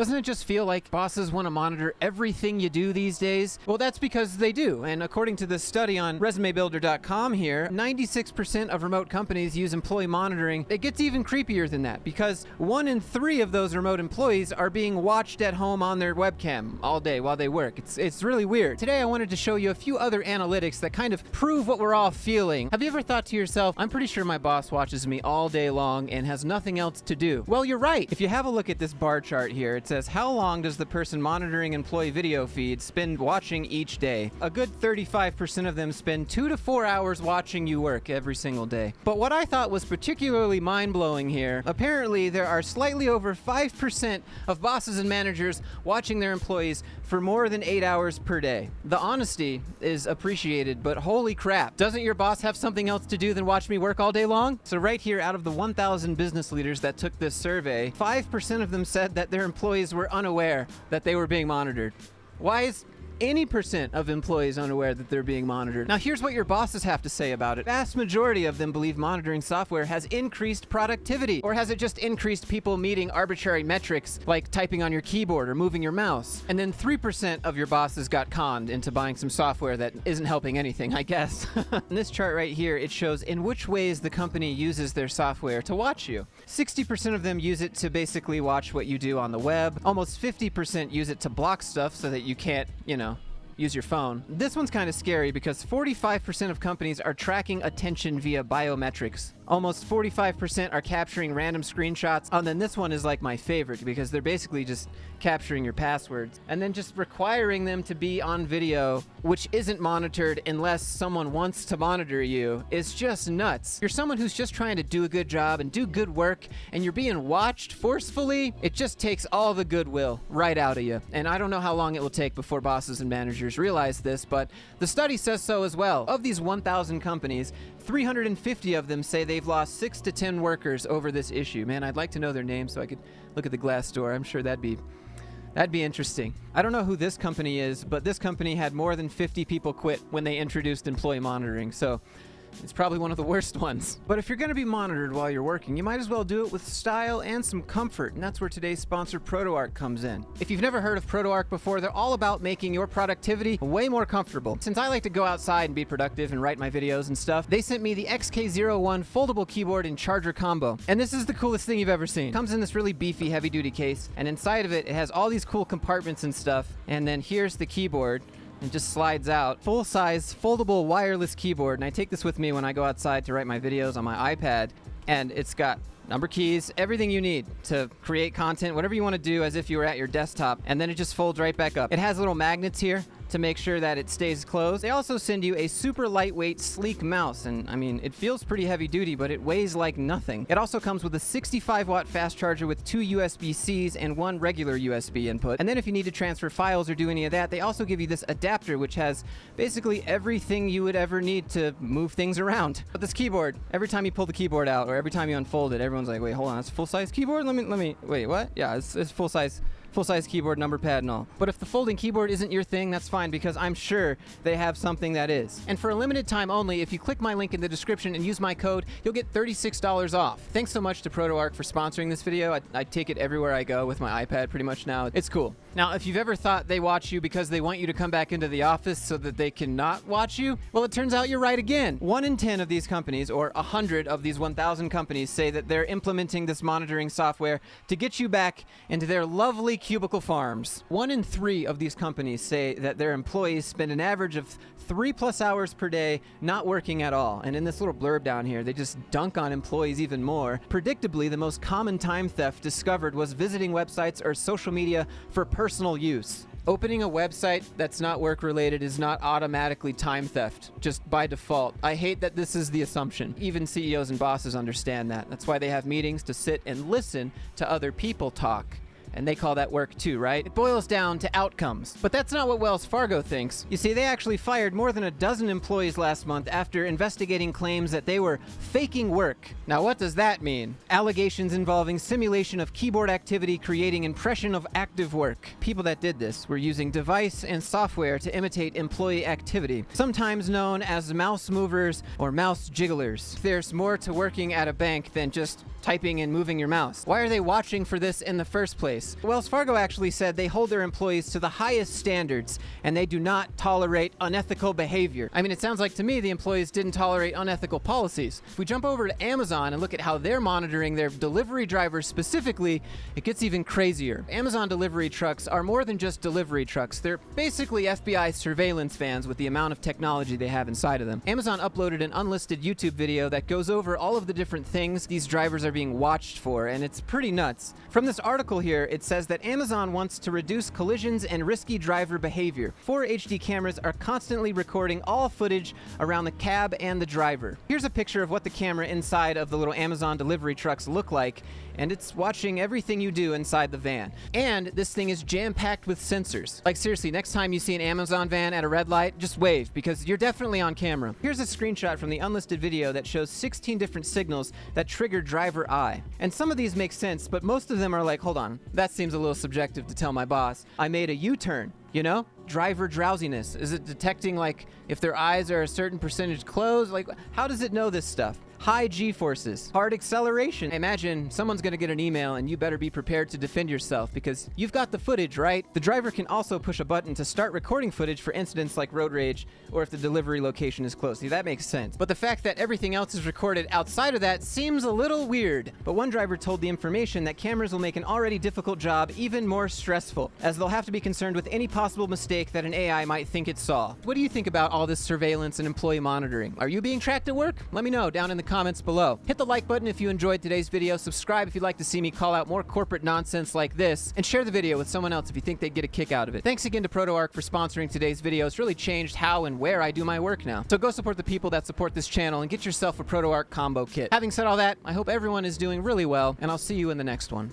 Doesn't it just feel like bosses want to monitor everything you do these days? Well, that's because they do. And according to this study on resumebuilder.com here, 96% of remote companies use employee monitoring. It gets even creepier than that because 1 in 3 of those remote employees are being watched at home on their webcam all day while they work. It's really weird. Today I wanted to show you a few other analytics that kind of prove what we're all feeling. Have you ever thought to yourself, I'm pretty sure my boss watches me all day long and has nothing else to do? Well, you're right. If you have a look at this bar chart here, it says how long does the person monitoring employee video feeds spend watching each day? A good 35% of them spend 2 to 4 hours watching you work every single day. But what I thought was particularly mind-blowing here, apparently there are slightly over 5% of bosses and managers watching their employees for more than 8 hours per day. The honesty is appreciated, but holy crap, doesn't your boss have something else to do than watch me work all day long? So right here, out of the 1,000 business leaders that took this survey, 5% of them said that their employees were unaware that they were being monitored. Why is any percent of employees unaware that they're being monitored? Now here's what your bosses have to say about it. Vast majority of them believe monitoring software has increased productivity. Or has it just increased people meeting arbitrary metrics like typing on your keyboard or moving your mouse? And then 3% of your bosses got conned into buying some software that isn't helping anything, I guess. In this chart right here, it shows in which ways the company uses their software to watch you. 60% of them use it to basically watch what you do on the web. Almost 50% use it to block stuff so that you can't, use your phone. This one's kind of scary because 45% of companies are tracking attention via biometrics. Almost 45% are capturing random screenshots. And then this one is like my favorite because they're basically just capturing your passwords and then just requiring them to be on video, which isn't monitored unless someone wants to monitor you, is just nuts. You're someone who's just trying to do a good job and do good work and you're being watched forcefully. It just takes all the goodwill right out of you. And I don't know how long it will take before bosses and managers realize this, but the study says so as well. Of these 1,000 companies, 350 of them say they've lost 6 to 10 workers over this issue. Man, I'd like to know their names so I could look at the Glassdoor. I'm sure that'd be interesting. I don't know who this company is, but this company had more than 50 people quit when they introduced employee monitoring, so it's probably one of the worst ones. But if you're going to be monitored while you're working, you might as well do it with style and some comfort, and that's where today's sponsor ProtoArc comes in. If you've never heard of ProtoArc before, they're all about making your productivity way more comfortable. Since I like to go outside and be productive and write my videos and stuff, they sent me the XK01 foldable keyboard and charger combo. And this is the coolest thing you've ever seen. It comes in this really beefy, heavy-duty case, and inside of it, it has all these cool compartments and stuff, and then here's the keyboard. It just slides out. Full-size, foldable, wireless keyboard. And I take this with me when I go outside to write my videos on my iPad. And it's got number keys, everything you need to create content, whatever you want to do as if you were at your desktop. And then it just folds right back up. It has little magnets here to make sure that it stays closed. They also send you a super lightweight, sleek mouse. And I mean, it feels pretty heavy duty, but it weighs like nothing. It also comes with a 65-watt fast charger with 2 USB-Cs and 1 regular USB input. And then if you need to transfer files or do any of that, they also give you this adapter, which has basically everything you would ever need to move things around. But this keyboard, every time you pull the keyboard out or every time you unfold it, everyone's like, wait, hold on, it's a full-size keyboard? Let me, wait, what? Yeah, it's full-size keyboard, number pad and all. But if the folding keyboard isn't your thing, that's fine because I'm sure they have something that is. And for a limited time only, if you click my link in the description and use my code, you'll get $36 off. Thanks so much to ProtoArc for sponsoring this video. I take it everywhere I go with my iPad pretty much now. It's cool. Now, if you've ever thought they watch you because they want you to come back into the office so that they cannot watch you, well, it turns out you're right again. 1 in 10 of these companies, or 100 of these 1,000 companies, say that they're implementing this monitoring software to get you back into their lovely cubicle farms. 1 in 3 of these companies say that their employees spend an average of 3+ hours per day not working at all. And in this little blurb down here, they just dunk on employees even more. Predictably, the most common time theft discovered was visiting websites or social media for personal use. Opening a website that's not work-related is not automatically time theft, just by default. I hate that this is the assumption. Even CEOs and bosses understand that. That's why they have meetings to sit and listen to other people talk. And they call that work too, right? It boils down to outcomes. But that's not what Wells Fargo thinks. You see, they actually fired more than a dozen employees last month after investigating claims that they were faking work. Now, what does that mean? Allegations involving simulation of keyboard activity creating impression of active work. People that did this were using device and software to imitate employee activity, sometimes known as mouse movers or mouse jigglers. There's more to working at a bank than just typing and moving your mouse. Why are they watching for this in the first place? place. Wells Fargo actually said they hold their employees to the highest standards, and they do not tolerate unethical behavior. I mean, it sounds like to me the employees didn't tolerate unethical policies. If we jump over to Amazon and look at how they're monitoring their delivery drivers specifically, it gets even crazier. Amazon delivery trucks are more than just delivery trucks. They're basically FBI surveillance vans with the amount of technology they have inside of them. Amazon uploaded an unlisted YouTube video that goes over all of the different things these drivers are being watched for, and it's pretty nuts. From this article here, it says that Amazon wants to reduce collisions and risky driver behavior. 4 HD cameras are constantly recording all footage around the cab and the driver. Here's a picture of what the camera inside of the little Amazon delivery trucks look like, and it's watching everything you do inside the van. And this thing is jam-packed with sensors. Like seriously, next time you see an Amazon van at a red light, just wave, because you're definitely on camera. Here's a screenshot from the unlisted video that shows 16 different signals that trigger driver eye. And some of these make sense, but most of them are like, hold on, that seems a little subjective to tell my boss. I made a U-turn. You know? Driver drowsiness. Is it detecting, like, if their eyes are a certain percentage closed? Like, how does it know this stuff? High G-forces. Hard acceleration. Imagine someone's gonna get an email and you better be prepared to defend yourself because you've got the footage, right? The driver can also push a button to start recording footage for incidents like road rage or if the delivery location is close. See, that makes sense. But the fact that everything else is recorded outside of that seems a little weird. But one driver told the information that cameras will make an already difficult job even more stressful, as they'll have to be concerned with any possible mistake that an AI might think it saw. What do you think about all this surveillance and employee monitoring? Are you being tracked at work? Let me know down in the comments below. Hit the like button if you enjoyed today's video, subscribe if you'd like to see me call out more corporate nonsense like this, and share the video with someone else if you think they'd get a kick out of it. Thanks again to ProtoArc for sponsoring today's video. It's really changed how and where I do my work now. So go support the people that support this channel and get yourself a ProtoArc combo kit. Having said all that, I hope everyone is doing really well, and I'll see you in the next one.